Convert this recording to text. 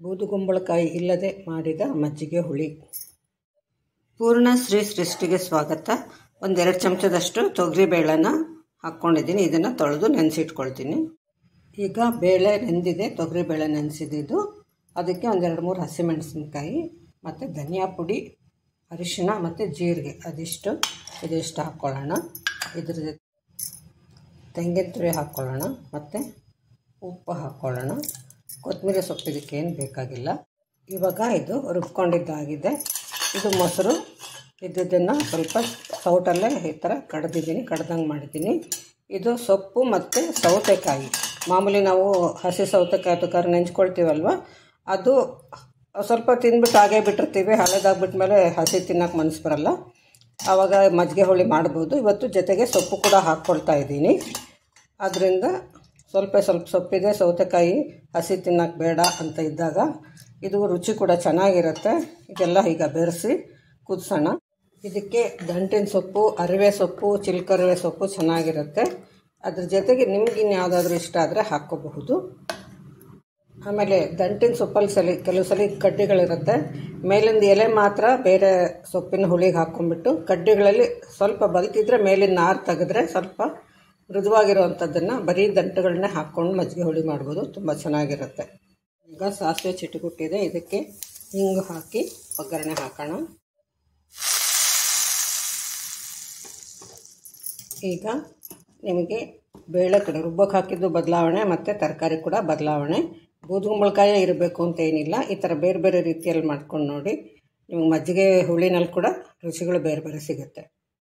ಬೂದುಗುಂಬಳಕಾಯಿ ಇಲ್ಲದೆ ಮಾಡಿದ ಮಜ್ಜಿಗೆ ಹುಳಿ. ಪೂರ್ಣ ಶ್ರೀ ಸೃಷ್ಟಿಗೆ ಸ್ವಾಗತ. ಒಂದೆರಡು ಚಮಚದಷ್ಟು ತೊಗರಿಬೇಳೆನ ಹಾಕ್ಕೊಂಡಿದ್ದೀನಿ. ಇದನ್ನು ತೊಳೆದು ನೆನೆಸಿಟ್ಕೊಳ್ತೀನಿ. ಈಗ ಬೇಳೆ ನೆಂದಿದೆ, ತೊಗರಿಬೇಳೆ ನೆನೆಸಿದ್ದು. ಅದಕ್ಕೆ ಒಂದೆರಡು ಮೂರು ಹಸಿಮೆಣಸಿನ್ಕಾಯಿ ಮತ್ತು ಧನಿಯಾ ಪುಡಿ, ಅರಿಶಿಣ ಮತ್ತು ಜೀರಿಗೆ ಇದಿಷ್ಟು ಹಾಕ್ಕೊಳ್ಳೋಣ. ಇದ್ರ ಜೊತೆ ತೆಂಗಿನ ತುರಿ ಹಾಕ್ಕೊಳ್ಳೋಣ ಮತ್ತು ಉಪ್ಪು ಹಾಕ್ಕೊಳ್ಳೋಣ. ಕೊತ್ತಂಬರಿ ಸೊಪ್ಪು ಇದಕ್ಕೇನು ಬೇಕಾಗಿಲ್ಲ. ಇವಾಗ ಇದು ರುಬ್ಕೊಂಡಿದ್ದಾಗಿದೆ. ಇದು ಮೊಸರು ಇದನ್ನು ಸ್ವಲ್ಪ ಸೌಟಲ್ಲೇ ಈ ಥರ ಕಡ್ದಂಗೆ ಮಾಡಿದ್ದೀನಿ. ಇದು ಸೊಪ್ಪು ಮತ್ತು ಸೌತೆಕಾಯಿ. ಮಾಮೂಲಿ ನಾವು ಹಸಿ ಸೌತೆಕಾಯಿ ತುಕಾರ ನೆಂಚ್ಕೊಳ್ತೀವಲ್ವ, ಅದು ಸ್ವಲ್ಪ ತಿಂದ್ಬಿಟ್ಟು ಹಾಗೇ ಬಿಟ್ಟಿರ್ತೀವಿ. ಹಳೇದಾಗ್ಬಿಟ್ಮೇಲೆ ಹಸಿ ತಿನ್ನೋಕೆ ಮನಸ್ಸು ಬರಲ್ಲ. ಆವಾಗ ಮಜ್ಜಿಗೆ ಹುಳಿ ಮಾಡ್ಬೋದು. ಇವತ್ತು ಜೊತೆಗೆ ಸೊಪ್ಪು ಕೂಡ ಹಾಕ್ಕೊಳ್ತಾ ಇದ್ದೀನಿ. ಆದ್ದರಿಂದ ಸ್ವಲ್ಪ ಸೊಪ್ಪಿದೆ, ಸೌತೆಕಾಯಿ ಹಸಿ ತಿನ್ನೋಕೆ ಬೇಡ ಅಂತ ಇದ್ದಾಗ ಇದು ರುಚಿ ಕೂಡ ಚೆನ್ನಾಗಿರುತ್ತೆ. ಇದೆಲ್ಲ ಈಗ ಬೆರೆಸಿ ಕುದಿಸೋಣ. ಇದಕ್ಕೆ ದಂಟಿನ ಸೊಪ್ಪು, ಅರಿವೆ ಸೊಪ್ಪು, ಚಿಲ್ಕರಿವೆ ಸೊಪ್ಪು ಚೆನ್ನಾಗಿರುತ್ತೆ. ಅದ್ರ ಜೊತೆಗೆ ನಿಮ್ಗಿನ್ನು ಯಾವುದಾದ್ರೂ ಇಷ್ಟ ಆದರೆ ಹಾಕ್ಕೋಬಹುದು. ಆಮೇಲೆ ದಂಟಿನ ಸೊಪ್ಪಲ್ಲಿ ಕೆಲವು ಸಲ ಕಡ್ಡಿಗಳಿರುತ್ತೆ. ಮೇಲಿಂದ ಎಲೆ ಮಾತ್ರ ಬೇರೆ ಸೊಪ್ಪಿನ ಹುಳಿಗೆ ಹಾಕ್ಕೊಂಡ್ಬಿಟ್ಟು ಕಡ್ಡಿಗಳಲ್ಲಿ ಸ್ವಲ್ಪ ಬಲ್ತಿದ್ರೆ ಮೇಲಿನ ನಾರು ತೆಗೆದ್ರೆ ಸ್ವಲ್ಪ ಮೃದುವಾಗಿರುವಂಥದ್ದನ್ನು ಬರೀ ದಂಟುಗಳನ್ನೇ ಹಾಕ್ಕೊಂಡು ಮಜ್ಜಿಗೆ ಹುಳಿ ಮಾಡ್ಬೋದು. ತುಂಬ ಚೆನ್ನಾಗಿರುತ್ತೆ. ಈಗ ಸಾಸಿವೆ ಚಿಟುಗುಟ್ಟಿದೆ, ಇದಕ್ಕೆ ಹಿಂಗು ಹಾಕಿ ಒಗ್ಗರಣೆ ಹಾಕೋಣ. ಈಗ ನಿಮಗೆ ಬೇಳೆ ಕೂಡ ರುಬ್ಬಕ್ಕೆ ಹಾಕಿದ್ದು ಬದಲಾವಣೆ ಮತ್ತು ತರಕಾರಿ ಕೂಡ ಬದಲಾವಣೆ. ಬೂದುಗುಂಬಳಕಾಯಿ ಇರಬೇಕು ಅಂತ ಏನಿಲ್ಲ. ಈ ಥರ ಬೇರೆ ಬೇರೆ ರೀತಿಯಲ್ಲಿ ಮಾಡ್ಕೊಂಡು ನೋಡಿ. ನಿಮಗೆ ಮಜ್ಜಿಗೆ ಹುಳಿನಲ್ಲಿ ಕೂಡ ರುಚಿಗಳು ಬೇರೆ ಬೇರೆ ಸಿಗುತ್ತೆ.